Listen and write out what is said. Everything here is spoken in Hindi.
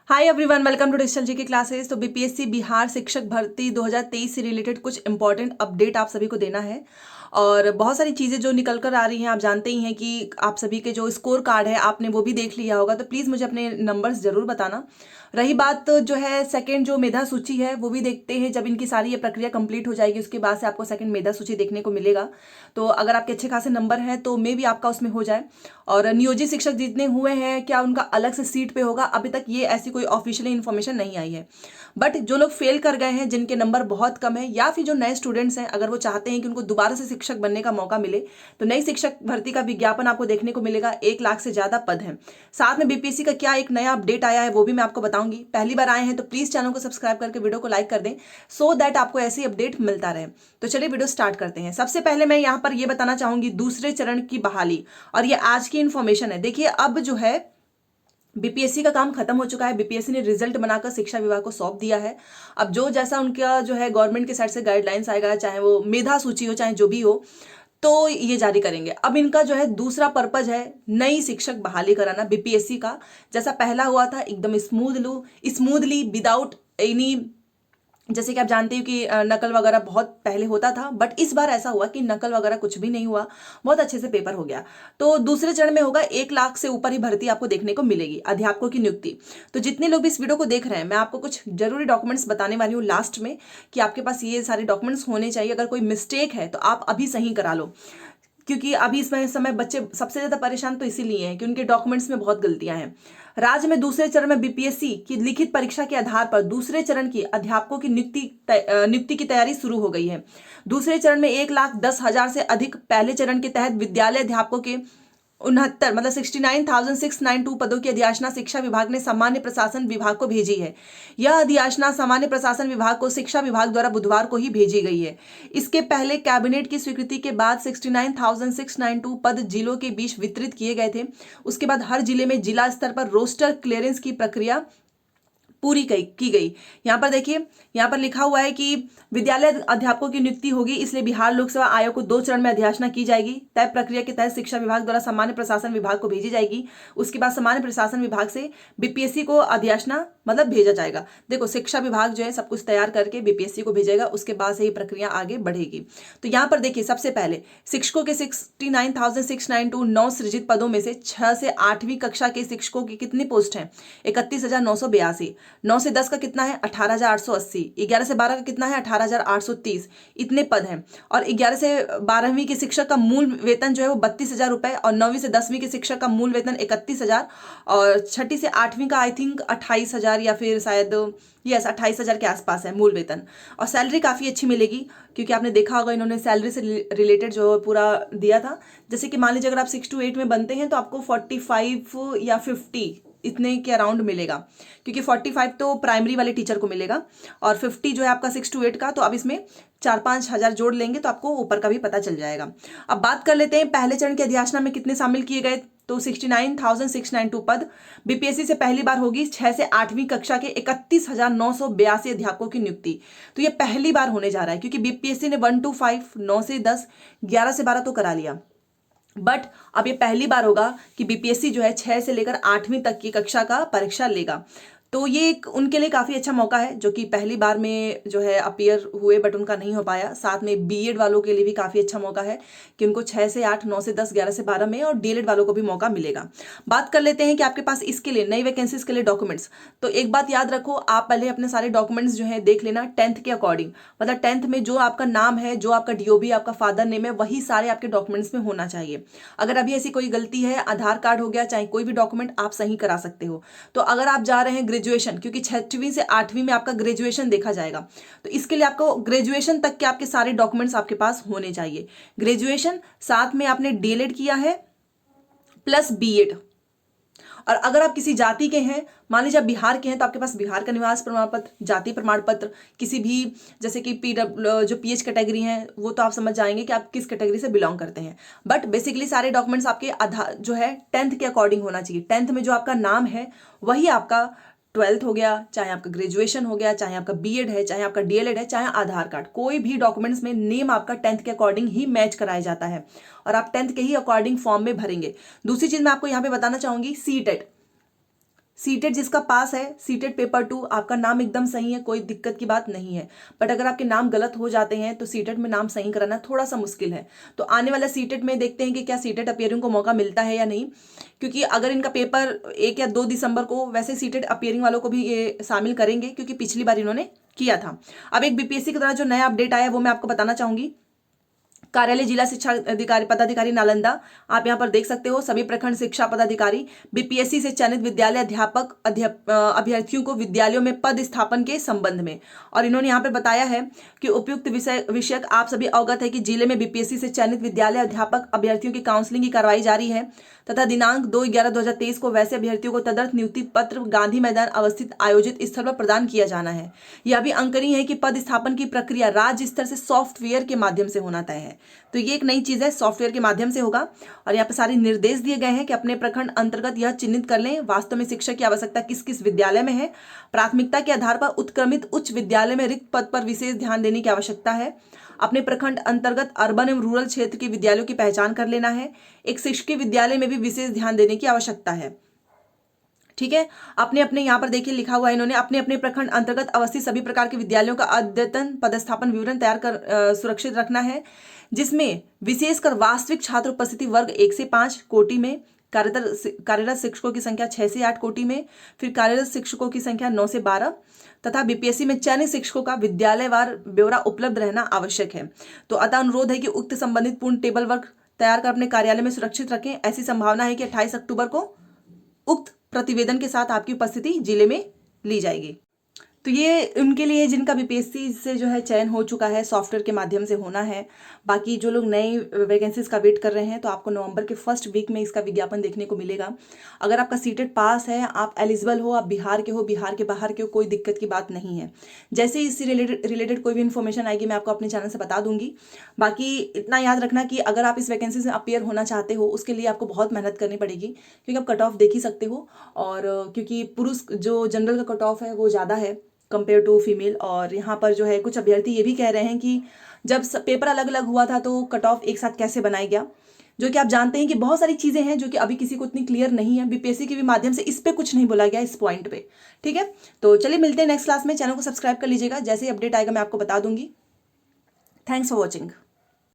Hi everyone, welcome to digital G की क्लासेस। तो बीपीएससी बिहार शिक्षक भर्ती 2023 से रिलेटेड कुछ इंपॉर्टेंट अपडेट आप सभी को देना है। और बहुत सारी चीज़ें जो निकल कर आ रही हैं, आप जानते ही हैं कि आप सभी के जो स्कोर कार्ड है आपने वो भी देख लिया होगा। तो प्लीज़ मुझे अपने नंबर्स ज़रूर बताना। रही बात जो है सेकंड जो मेधा सूची है वो भी देखते हैं, जब इनकी सारी ये प्रक्रिया कंप्लीट हो जाएगी उसके बाद से आपको सेकंड मेधा सूची देखने को मिलेगा। तो अगर आपके अच्छे खासे नंबर हैं तो मे भी आपका उसमें हो जाए। और नियोजित शिक्षक जितने हुए हैं क्या उनका अलग से सीट पे होगा, अभी तक ये ऐसी कोई ऑफिशियली इन्फॉर्मेशन नहीं आई है। बट जो लोग फेल कर गए हैं, जिनके नंबर बहुत कम है, या फिर जो नए स्टूडेंट्स हैं, अगर वो चाहते हैं कि उनको दोबारा से शिक्षक बनने का मौका मिले, तो नई शिक्षक भर्ती का विज्ञापन आपको देखने को मिलेगा। 1 लाख से ज्यादा पद हैं। साथ में बीपीएससी का क्या एक नया अपडेट आया है वो भी मैं आपको बताऊंगी। पहली बार आए हैं तो प्लीज चैनल को सब्सक्राइब करके वीडियो को लाइक कर दें, सो दैट आपको ऐसी अपडेट मिलता रहे। तो चलिए वीडियो स्टार्ट करते हैं। सबसे पहले मैं यहाँ पर ये बताना चाहूंगी दूसरे चरण की बहाली, और ये आज की इन्फॉर्मेशन है। देखिए, अब जो है बीपीएससी का काम खत्म हो चुका है। बीपीएससी ने रिजल्ट बनाकर शिक्षा विभाग को सौंप दिया है। अब जो जैसा उनका जो है गवर्नमेंट की साइड से गाइडलाइंस आएगा, चाहे वो मेधा सूची हो चाहे जो भी हो, तो ये जारी करेंगे। अब इनका जो है दूसरा पर्पज है नई शिक्षक बहाली कराना बीपीएससी का। जैसा पहला हुआ था एकदम स्मूथली विदाउट एनी, जैसे कि आप जानते हो कि नकल वगैरह बहुत पहले होता था, बट इस बार ऐसा हुआ कि नकल वगैरह कुछ भी नहीं हुआ, बहुत अच्छे से पेपर हो गया। तो दूसरे चरण में होगा 1 लाख से ऊपर ही भर्ती आपको देखने को मिलेगी, अध्यापकों की नियुक्ति। तो जितने लोग भी इस वीडियो को देख रहे हैं, मैं आपको कुछ जरूरी डॉक्यूमेंट्स बताने वाली हूँ लास्ट में, कि आपके पास ये सारे डॉक्यूमेंट्स होने चाहिए। अगर कोई मिस्टेक है तो आप अभी सही करा लो, क्योंकि अभी इसमें समय बच्चे सबसे ज्यादा परेशान तो इसीलिए हैं कि उनके डॉक्यूमेंट्स में बहुत गलतियां हैं। राज्य में दूसरे चरण में बीपीएससी की लिखित परीक्षा के आधार पर दूसरे चरण की अध्यापकों की नियुक्ति की तैयारी शुरू हो गई है। दूसरे चरण में 1,10,000 से अधिक पहले चरण के तहत विद्यालय अध्यापकों के 69 मतलब 69,692 पदों की अधियाचना शिक्षा विभाग ने सामान्य प्रशासन विभाग को भेजी है। यह अधियाचना सामान्य प्रशासन विभाग को शिक्षा विभाग द्वारा बुधवार को ही भेजी गई है। इसके पहले कैबिनेट की स्वीकृति के बाद 69,692 पद जिलों के बीच वितरित किए गए थे। उसके बाद हर जिले में जिला स्तर पर रोस्टर क्लियरेंस की प्रक्रिया पूरी की गई। यहाँ पर देखिए, यहाँ पर लिखा हुआ है कि विद्यालय अध्यापकों की नियुक्ति होगी, इसलिए बिहार लोक सेवा आयोग को 2 चरण में अधियाचना की जाएगी। तय प्रक्रिया के तहत शिक्षा विभाग द्वारा सामान्य प्रशासन विभाग को भेजी जाएगी। उसके बाद सामान्य प्रशासन विभाग से बीपीएससी को अधियाचना मतलब भेजा जाएगा। देखो, शिक्षा विभाग जो है सब कुछ तैयार करके बीपीएससी को भेजेगा, उसके बाद से ही प्रक्रिया आगे बढ़ेगी। तो यहाँ पर देखिए, सबसे पहले शिक्षकों के 69,692 9 सृजित पदों में से 6 से 8वीं कक्षा के शिक्षकों की कितनी पोस्ट हैं? 31,982। 9 से 10 का कितना है? 18,880। 11 से 12 का कितना है? 18,830। इतने पद हैं। और 11 से 12वीं के शिक्षक का मूल वेतन जो है वो 32,000 रुपए, और 9वीं से 10वीं के शिक्षक का मूल वेतन 31,000, और 6ठी से 8वीं का आई थिंक 28,000 या फिर शायद 28,000 के आसपास है मूल वेतन। और सैलरी काफ़ी अच्छी मिलेगी, क्योंकि आपने देखा होगा इन्होंने सैलरी से रिलेटेड जो पूरा दिया था। जैसे कि मान लीजिए अगर आप 6 to 8 में बनते हैं तो आपको 45 या 50 इतने के अराउंड मिलेगा, क्योंकि 45 तो प्राइमरी वाले टीचर को मिलेगा, और 50 जो है आपका 6 to 8 का। तो अब इसमें 4-5 हजार जोड़ लेंगे तो आपको ऊपर का भी पता चल जाएगा। अब बात कर लेते हैं पहले चरण की अधियाचना में कितने शामिल किए गए। तो 69,692 पद बीपीएससी से पहली बार होगी। 6 से 8वीं कक्षा के 31,982 अध्यापकों की नियुक्ति। तो ये पहली बार होने जा रहा है, क्योंकि बीपीएससी ने 1 to 5, 9 से 10, 11 से 12 तो करा लिया, बट अब ये पहली बार होगा कि बीपीएससी जो है 6 से लेकर 8वीं तक की कक्षा का परीक्षा लेगा। तो ये एक उनके लिए काफ़ी अच्छा मौका है, जो कि पहली बार में जो है अपीयर हुए बट उनका नहीं हो पाया। साथ में बीएड वालों के लिए भी काफ़ी अच्छा मौका है कि उनको 6 से 8, 9 से 10, 11 से 12 में, और डीएलएड वालों को भी मौका मिलेगा। बात कर लेते हैं कि आपके पास इसके लिए नई वैकेंसीज के लिए डॉक्यूमेंट्स। तो एक बात याद रखो, आप पहले अपने सारे डॉक्यूमेंट्स जो है देख लेना 10th के अकॉर्डिंग। मतलब 10th में जो आपका नाम है, जो आपका डीओबी, आपका फादर नेम है, वही सारे आपके डॉक्यूमेंट्स में होना चाहिए। अगर अभी ऐसी कोई गलती है, आधार कार्ड हो गया, चाहे कोई भी डॉक्यूमेंट, आप सही करा सकते हो। तो अगर आप जा रहे हैं ग्रेजुएशन, क्योंकि 6वीं से 8वीं में आपका ग्रेजुएशन देखा जाएगा, तो इसके लिए आपको ग्रेजुएशन तक के आपके सारे डॉक्यूमेंट्स आपके पास होने चाहिए। ग्रेजुएशन, साथ में आपने डीएलएड किया है प्लस बीएड। और अगर आप किसी जाति के हैं, मान लीजिए आप बिहार के हैं, तो आपके पास बिहार का निवास प्रमाण पत्र, जाति प्रमाण पत्र, किसी भी जैसे कि जो पीएच कैटेगरी है, वो तो आप समझ जाएंगे कि आप किस कैटेगरी से बिलोंग करते हैं। बट बेसिकली सारे डॉक्यूमेंट्स आपके आधार जो है 10th के अकॉर्डिंग होना चाहिए। 10th में जो आपका नाम है वही आपका 12th हो गया, चाहे आपका ग्रेजुएशन हो गया, चाहे आपका बीएड है, चाहे आपका डीएलएड है, चाहे आधार कार्ड, कोई भी डॉक्यूमेंट्स में नेम आपका 10th के अकॉर्डिंग ही मैच कराया जाता है, और आप 10th के ही अकॉर्डिंग फॉर्म में भरेंगे। दूसरी चीज मैं आपको यहाँ पे बताना चाहूंगी, सीटेट। सीटेट जिसका पास है, सीटेट पेपर 2, आपका नाम एकदम सही है, कोई दिक्कत की बात नहीं है। बट अगर आपके नाम गलत हो जाते हैं तो सीटेट में नाम सही कराना थोड़ा सा मुश्किल है। तो आने वाला सीटेट में देखते हैं कि क्या सीटेट अपियरिंग को मौका मिलता है या नहीं, क्योंकि अगर इनका पेपर 1 या 2 दिसंबर को, वैसे सीटेट अपियरिंग वालों को भी ये शामिल करेंगे क्योंकि पिछली बार इन्होंने किया था। अब एक बीपीएससी की तरह जो नया अपडेट आया है वो मैं आपको बताना चाहूंगी। कार्यालय जिला शिक्षा अधिकारी पदाधिकारी नालंदा, आप यहाँ पर देख सकते हो, सभी प्रखंड शिक्षा पदाधिकारी बीपीएससी से चयनित विद्यालय अध्यापक अभ्यर्थियों को विद्यालयों में पद स्थापन के संबंध में, और इन्होंने यहाँ पर बताया है कि उपयुक्त विषयक आप सभी अवगत है कि जिले में बीपीएससी से चयनित विद्यालय अध्यापक अभ्यर्थियों की काउंसलिंग की कार्रवाई जारी है तथा दिनांक 2/11/2023 को वैसे अभ्यर्थियों को तदर्थ नियुक्ति पत्र गांधी मैदान अवस्थित आयोजित स्थल पर प्रदान किया जाना है। यह भी अंकनीय है कि पद स्थापन की प्रक्रिया राज्य स्तर से सॉफ्टवेयर के माध्यम से होना तय है। तो ये एक नई चीज है, सॉफ्टवेयर के माध्यम से होगा। और यहाँ पर सारे निर्देश दिए गए हैं कि अपने प्रखंड अंतर्गत यह चिन्हित कर लें वास्तव में शिक्षक की आवश्यकता किस किस विद्यालय में है। प्राथमिकता के आधार पर उत्क्रमित उच्च विद्यालय में रिक्त पद पर विशेष ध्यान देने की आवश्यकता है। अपने प्रखंड अंतर्गत अर्बन एवं रूरल क्षेत्र के विद्यालयों की पहचान कर लेना है। एक शिक्षकीय विद्यालय में भी विशेष ध्यान देने की आवश्यकता है। ठीक है, अपने अपने यहाँ पर देखिए लिखा हुआ है इन्होंने, अपने अपने प्रखंड अंतर्गत अवस्थित सभी प्रकार के विद्यालयों का अद्यतन पदस्थापन विवरण तैयार कर सुरक्षित रखना है, जिसमें विशेषकर वास्तविक छात्र उपस्थिति वर्ग 1 से 5 कोटि में, कार्यरत शिक्षकों की संख्या 6 से 8 कोटि में, फिर कार्यरत शिक्षकों की संख्या 9 से 12 तथा बीपीएससी में चयनित शिक्षकों का विद्यालयवार ब्यौरा उपलब्ध रहना आवश्यक है। तो अतः अनुरोध है कि उक्त संबंधित पूर्ण टेबल वर्क तैयार कर अपने कार्यालय में सुरक्षित रखें। ऐसी संभावना है कि 28 अक्टूबर को उक्त प्रतिवेदन के साथ आपकी उपस्थिति जिले में ली जाएगी। तो ये उनके लिए जिनका बीपीएससी से जो है चयन हो चुका है, सॉफ्टवेयर के माध्यम से होना है। बाकी जो लोग नए वैकेंसीज का वेट कर रहे हैं तो आपको नवंबर के फर्स्ट वीक में इसका विज्ञापन देखने को मिलेगा। अगर आपका सीटेट पास है, आप एलिजिबल हो, आप बिहार के हो, बिहार के बाहर के हो, कोई दिक्कत की बात नहीं है। जैसे ही इससे रिलेटेड कोई भी इन्फॉर्मेशन आएगी मैं आपको अपने चैनल से बता दूंगी। बाकी इतना याद रखना कि अगर आप इस वैकेंसी से अपियर होना चाहते हो उसके लिए आपको बहुत मेहनत करनी पड़ेगी, क्योंकि आप कट ऑफ देख ही सकते हो। और क्योंकि पुरुष जो जनरल का कट ऑफ है वो ज़्यादा है कंपेयर टू फीमेल। और यहाँ पर जो है कुछ अभ्यर्थी ये भी कह रहे हैं कि जब पेपर अलग अलग हुआ था तो कट ऑफ एक साथ कैसे बनाया गया, जो कि आप जानते हैं कि बहुत सारी चीज़ें हैं जो कि अभी किसी को इतनी क्लियर नहीं है। बीपीएससी के भी माध्यम से इस पे कुछ नहीं बोला गया इस पॉइंट पे। ठीक है, तो चलिए मिलते हैं नेक्स्ट क्लास में। चैनल को सब्सक्राइब कर लीजिएगा, जैसे ही अपडेट आएगा मैं आपको बता दूंगी। Thanks for watching.